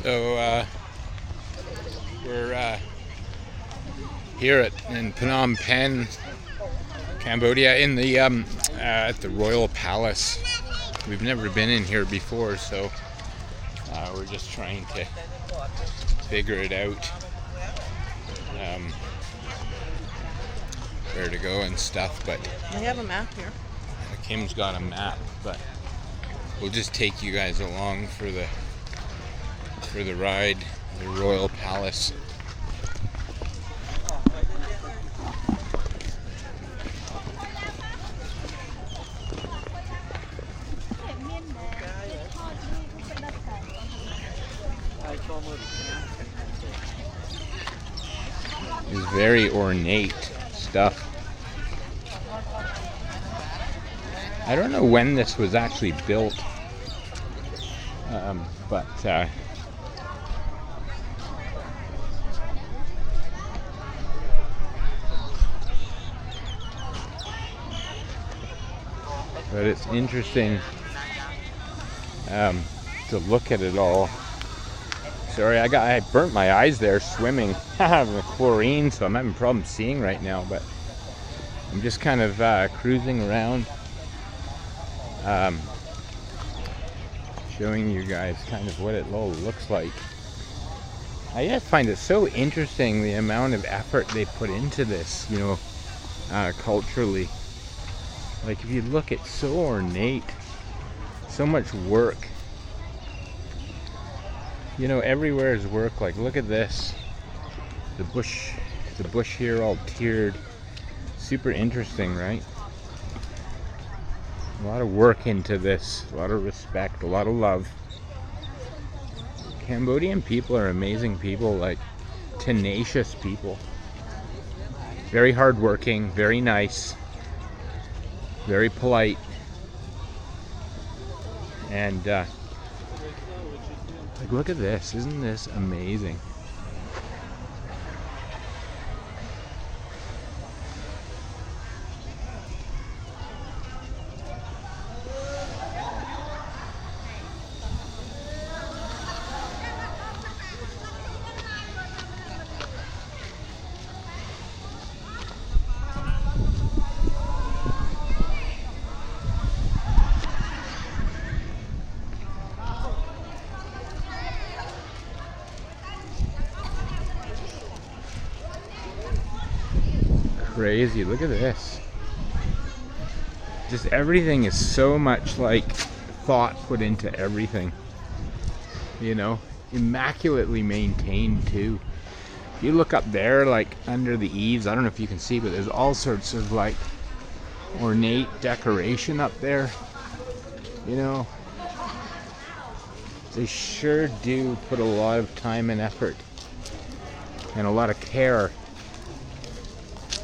So we're here in Phnom Penh, Cambodia, in the at the Royal Palace. We've never been in here before, so we're just trying to figure it out, where to go and stuff. But we have a map here. Kim's got a map, but we'll just take you guys along for the ride, the Royal Palace. It's very ornate stuff. I don't know when this was actually built, but it's interesting to look at it all. Sorry, I burnt my eyes there swimming with chlorine, so I'm having problems seeing right now, but I'm just kind of cruising around, showing you guys kind of what it all looks like. I just find it so interesting, the amount of effort they put into this, you know, culturally. Like, if you look, it's so ornate, so much work. You know, everywhere is work. Like, look at this, the bush here all tiered. Super interesting, right? A lot of work into this, a lot of respect, a lot of love. Cambodian people are amazing people, like tenacious people. Very hardworking, very nice, very polite, and like, look at this. Isn't this amazing? Crazy. Look at this. Just everything is so much like thought put into everything, you know, immaculately maintained too. If you look up there, like under the eaves, I don't know if you can see, but there's all sorts of like ornate decoration up there, you know. They sure do put a lot of time and effort and a lot of care.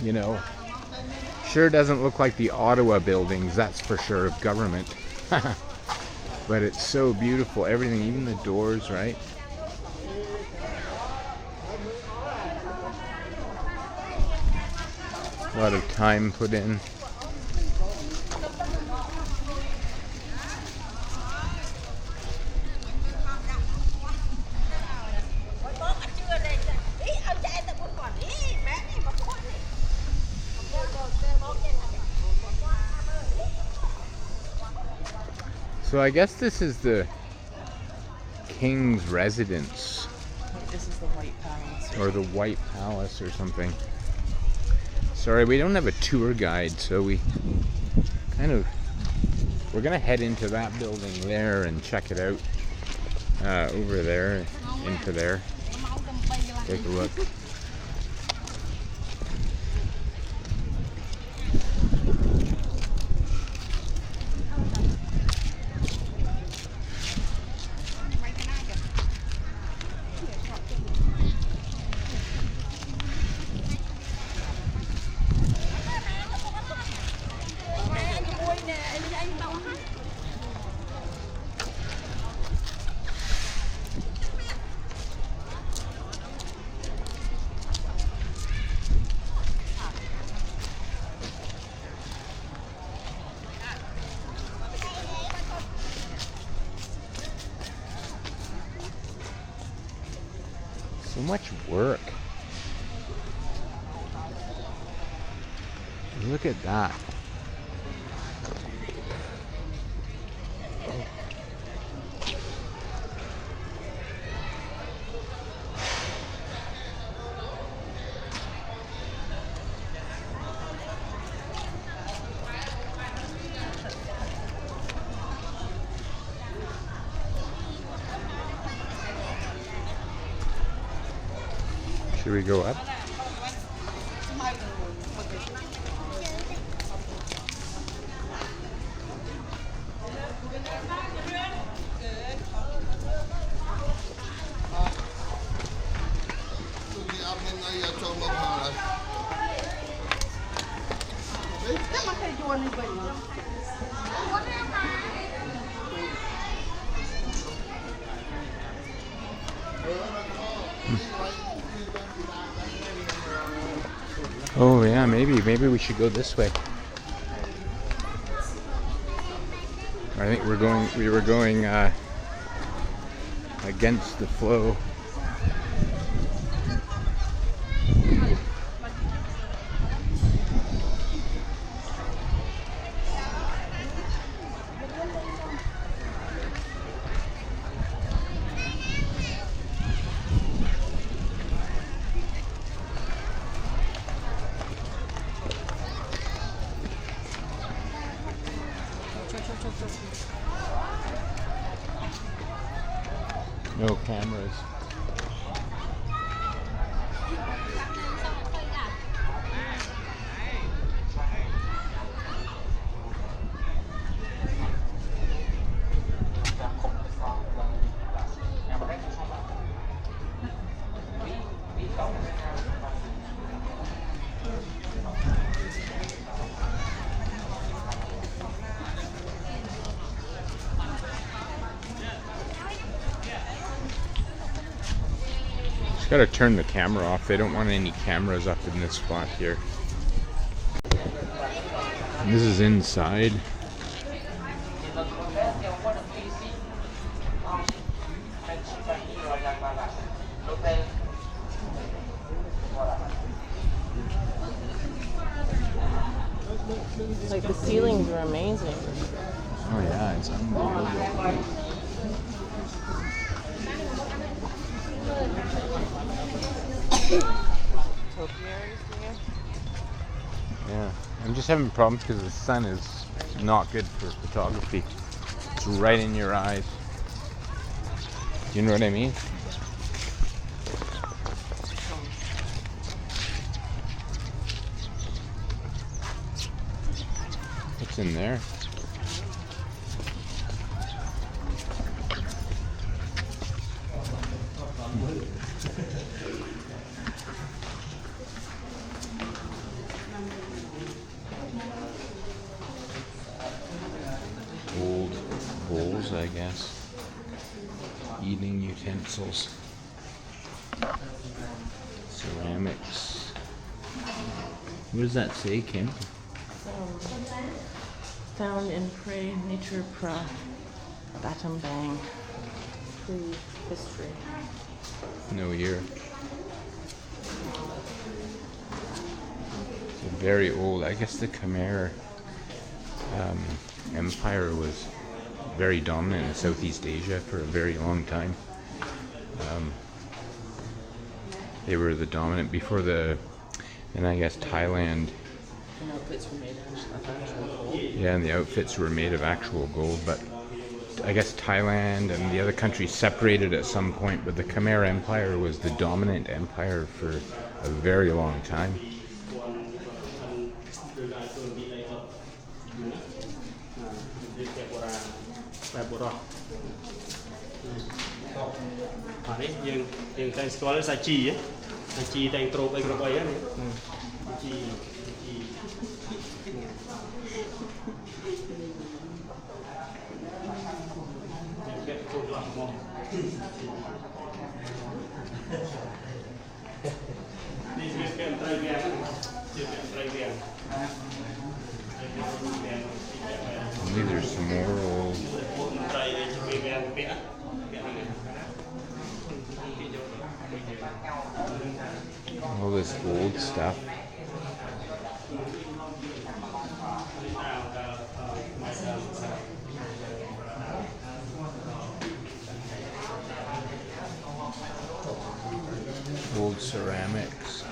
You know, sure doesn't look like the Ottawa buildings, that's for sure, of government. But it's so beautiful, everything, even the doors, right? A lot of time put in. So I guess this is the king's residence. This is the White Palace. Or the White Palace or something. Sorry, we don't have a tour guide, so we're gonna head into that building there and check it out. Over there, into there. Take a look. So much work. Look at that. Should we go up? Oh yeah, maybe we should go this way. I think we were going against the flow. No cameras. Got to turn the camera off. They don't want any cameras up in this spot here. And this is inside. Like the ceilings are amazing. Oh yeah, it's unbelievable. Yeah, I'm just having problems because the sun is not good for photography. It's right in your eyes. Do you know what I mean? What's in there? Old bowls, I guess. Eating utensils. Ceramics. What does that say, Kim? Found in Prey Nature Pra Batam Bang. History. No year. So very old. I guess the Khmer Empire was very dominant in Southeast Asia for a very long time. They were the dominant before and I guess Thailand. And outfits were made of actual gold. Yeah, and the outfits were made of actual gold, but I guess Thailand and the other countries separated at some point, but the Khmer Empire was the dominant empire for a very long time. And these are some more old. All this old stuff. Old ceramics.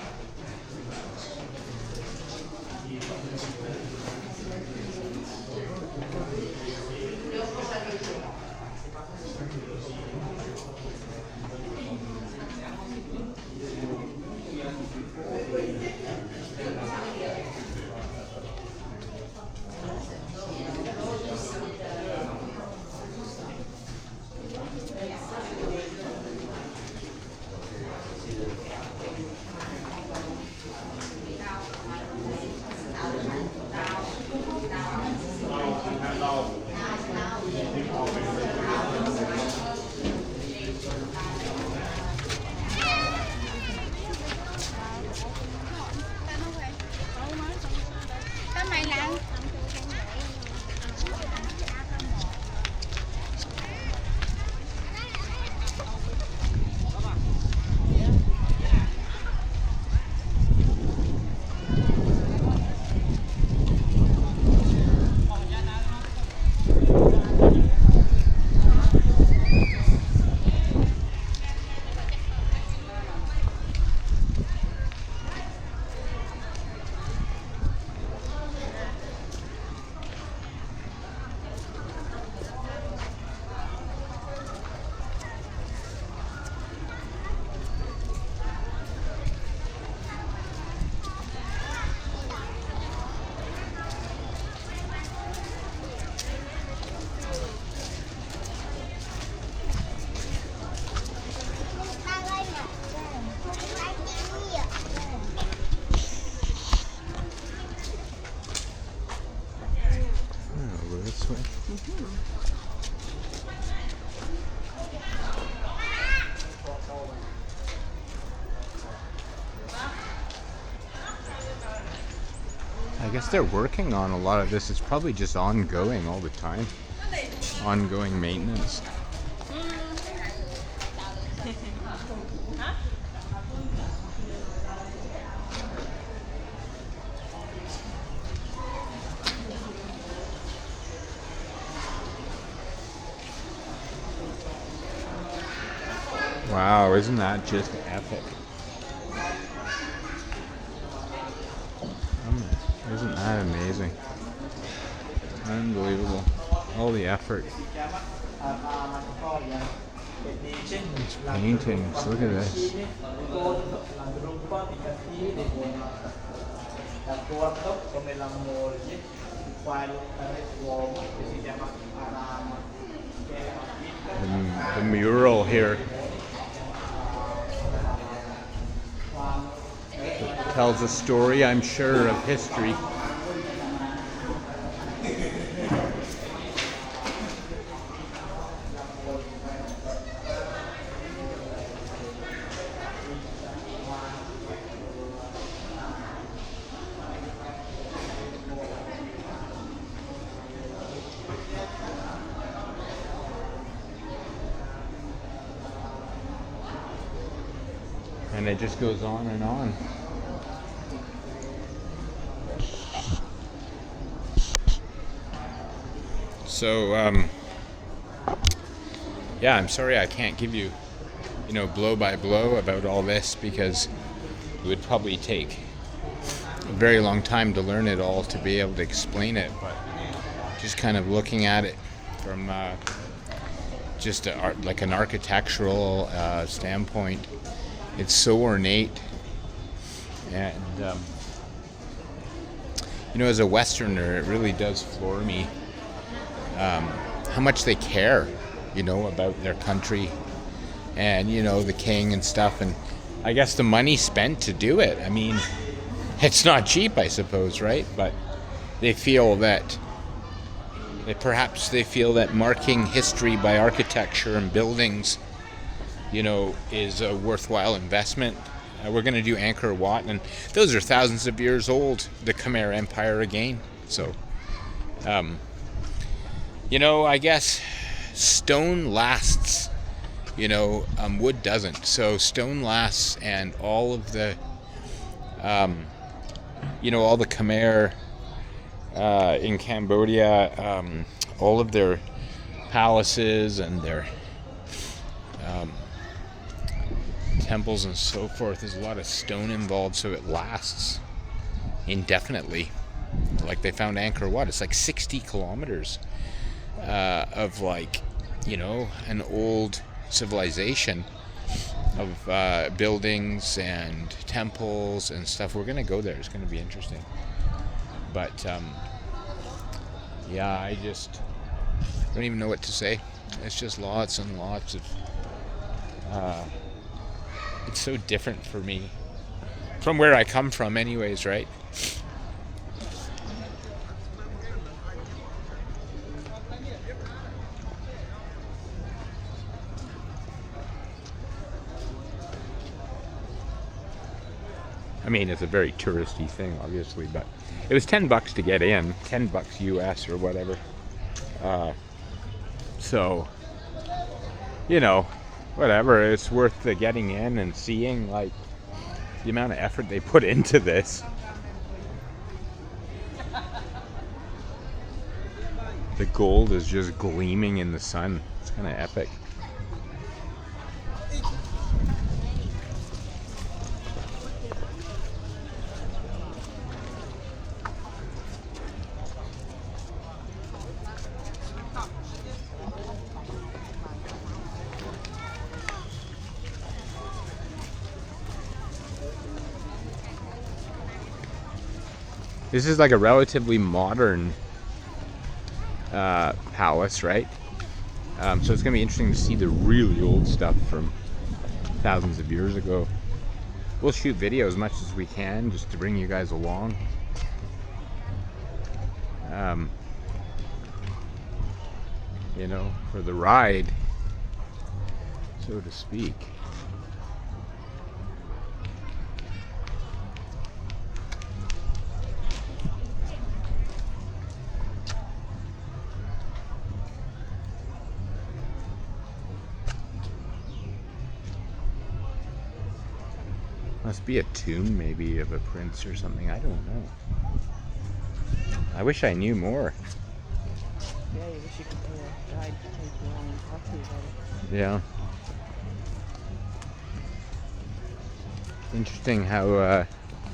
This way. I guess they're working on a lot of this. It's probably just ongoing all the time. Ongoing maintenance. Wow, isn't that just epic? Isn't that amazing? Unbelievable. All the effort. These paintings, look at this. The mural here tells a story, I'm sure, of history. And it just goes on and on. So, yeah, I'm sorry I can't give you, blow by blow about all this, because it would probably take a very long time to learn it all to be able to explain it. But just kind of looking at it from just like an architectural standpoint, it's so ornate, and as a Westerner, it really does floor me how much they care, about their country, and the king and stuff, and I guess the money spent to do it. I mean, it's not cheap, I suppose, right? But they feel that marking history by architecture and buildings, is a worthwhile investment. We're going to do Angkor Wat, and those are thousands of years old, the Khmer Empire again. So, I guess stone lasts, wood doesn't. So stone lasts, and all of the You know, all the Khmer in Cambodia, all of their palaces and their temples and so forth, there's a lot of stone involved, so it lasts indefinitely. Like they found Angkor Wat, it's like 60 kilometers of, like, you know, an old civilization of buildings and temples and stuff. We're gonna go there. It's gonna be interesting. But yeah, I just don't even know what to say. It's just lots and lots of it's so different for me from where I come from anyways, right? I mean, it's a very touristy thing, obviously, but it was $10 to get in, $10 US or whatever. So, you know, whatever, it's worth the getting in and seeing, like, the amount of effort they put into this. The gold is just gleaming in the sun. It's kind of epic. This is like a relatively modern palace, right? So it's gonna be interesting to see the really old stuff from thousands of years ago. We'll shoot video as much as we can just to bring you guys along. You know, for the ride, so to speak. Must be a tomb, maybe, of a prince or something. I don't know. I wish I knew more. Yeah, you wish you could pay a guide to take you along and talk to you about it. Yeah. Interesting how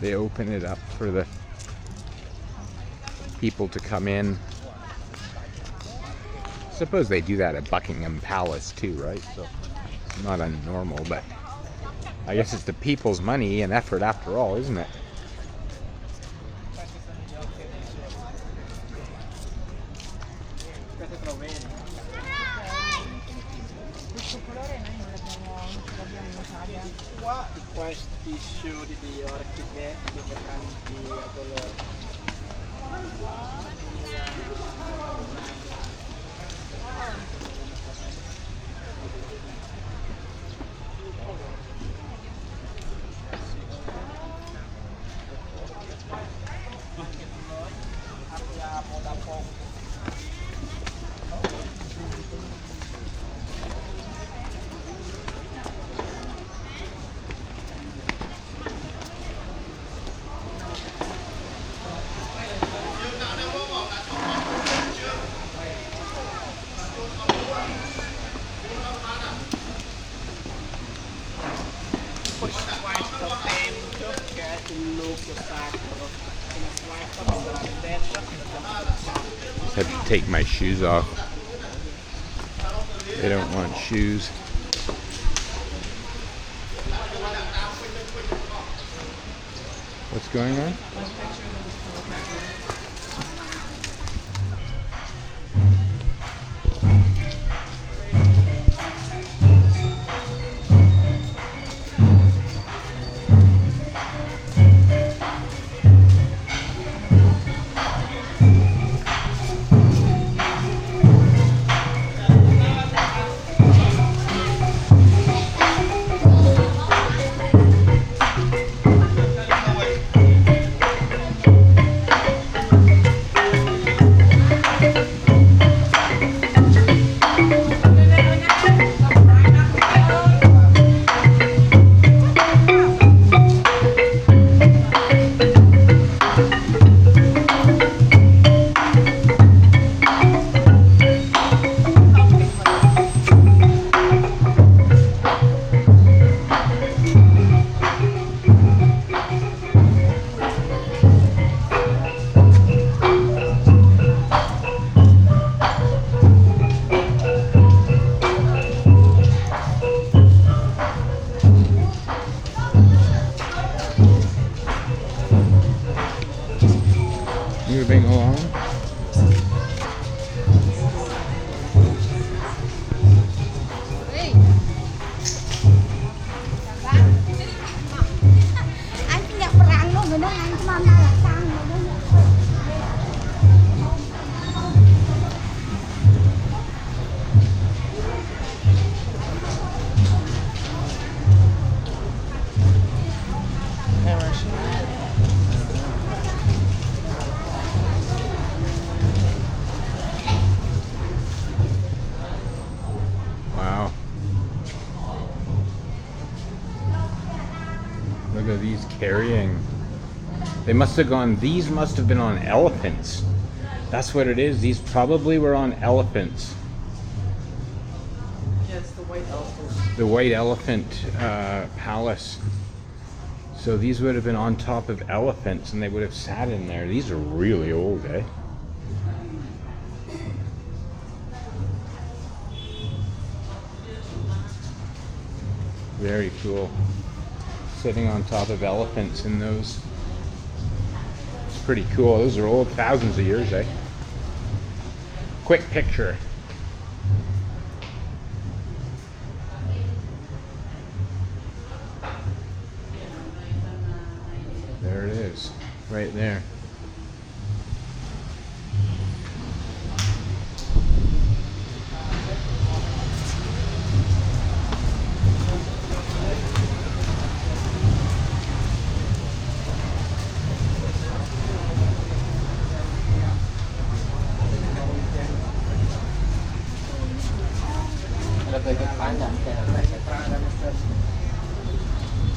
they open it up for the people to come in. I suppose they do that at Buckingham Palace too, right? So not unnormal, but I guess it's the people's money and effort after all, isn't it? Just have to take my shoes off. They don't want shoes. What's going on? Look at these carrying. They must have gone, these must have been on elephants. That's what it is. These probably were on elephants. Yeah, it's the white elephant. The white elephant palace. So these would have been on top of elephants and they would have sat in there. These are really old, eh? Very cool. Sitting on top of elephants in those. It's pretty cool. Those are old, thousands of years, eh? Quick picture. There it is, right there.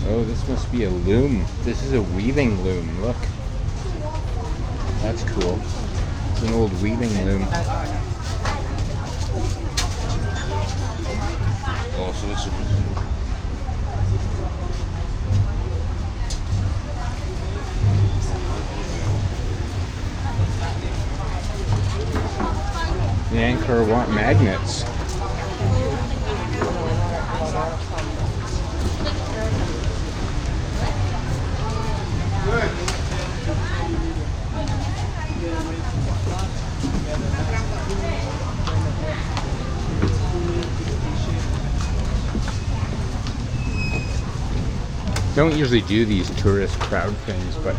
Oh, this must be a loom. This is a weaving loom, look. That's cool. It's an old weaving loom. Oh, so this is... The Angkor Wat magnets. Don't usually do these tourist crowd things, but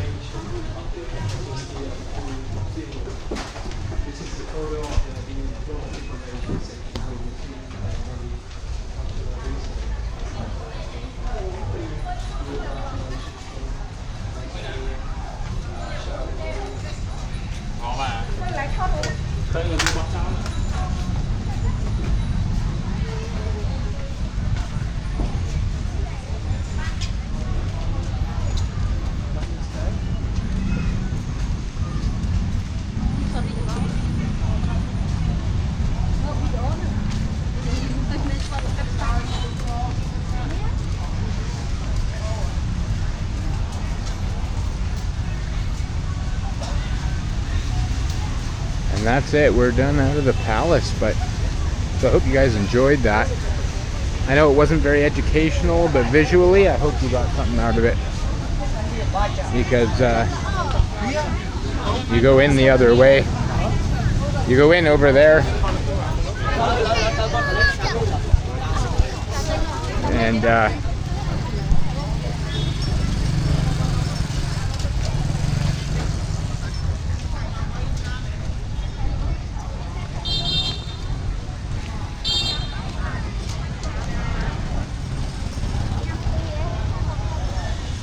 that's it. We're done out of the palace, but so I hope you guys enjoyed that. I know it wasn't very educational, but visually I hope you got something out of it, because you go in the other way, you go in over there, and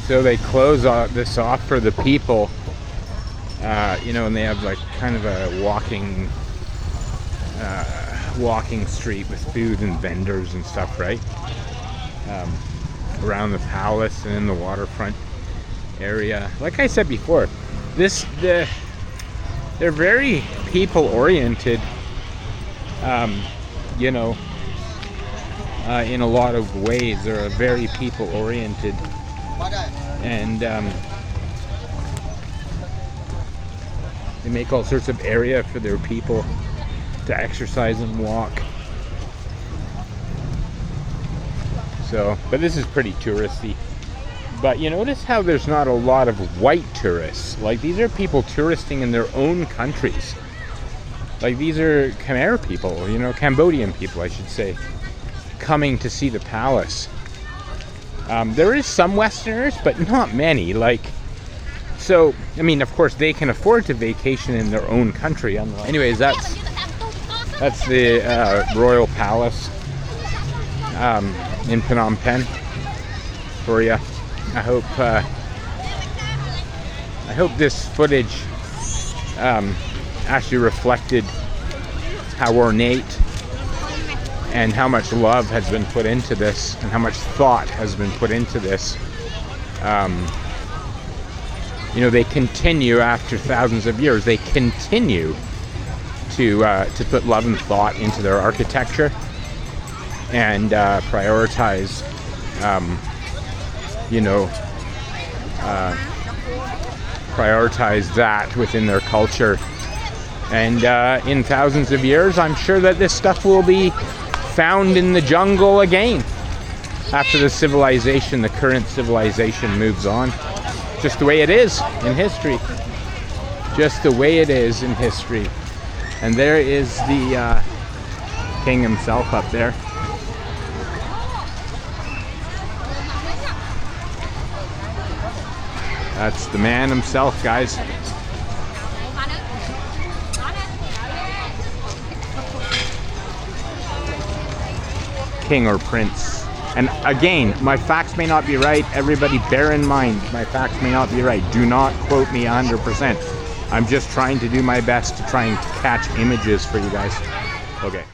so they close this off for the people, you know, and they have like kind of a walking street with food and vendors and stuff, right? Around the palace and in the waterfront area. Like I said before, they're very people oriented, you know, in a lot of ways. They're very people oriented. And they make all sorts of area for their people to exercise and walk. So, but this is pretty touristy. But you notice how there's not a lot of white tourists. Like, these are people touristing in their own countries. Like, these are Khmer people, you know, Cambodian people, I should say, coming to see the palace. There is some Westerners, but not many. Like, so, I mean, of course, they can afford to vacation in their own country. Anyways, that's the royal palace in Phnom Penh for you. I hope this footage actually reflected how ornate and how much love has been put into this, and how much thought has been put into this. you know, they continue after thousands of years. They continue to put love and thought into their architecture and prioritize, you know, prioritize that within their culture. And in thousands of years, I'm sure that this stuff will be found in the jungle again after the civilization, the current civilization, moves on. Just the way it is in history. Just the way it is in history. And there is the king himself up there. That's the man himself, guys. King or prince. And again, my facts may not be right. Everybody bear in mind, my facts may not be right. Do not quote me 100%. I'm just trying to do my best to try and catch images for you guys. Okay.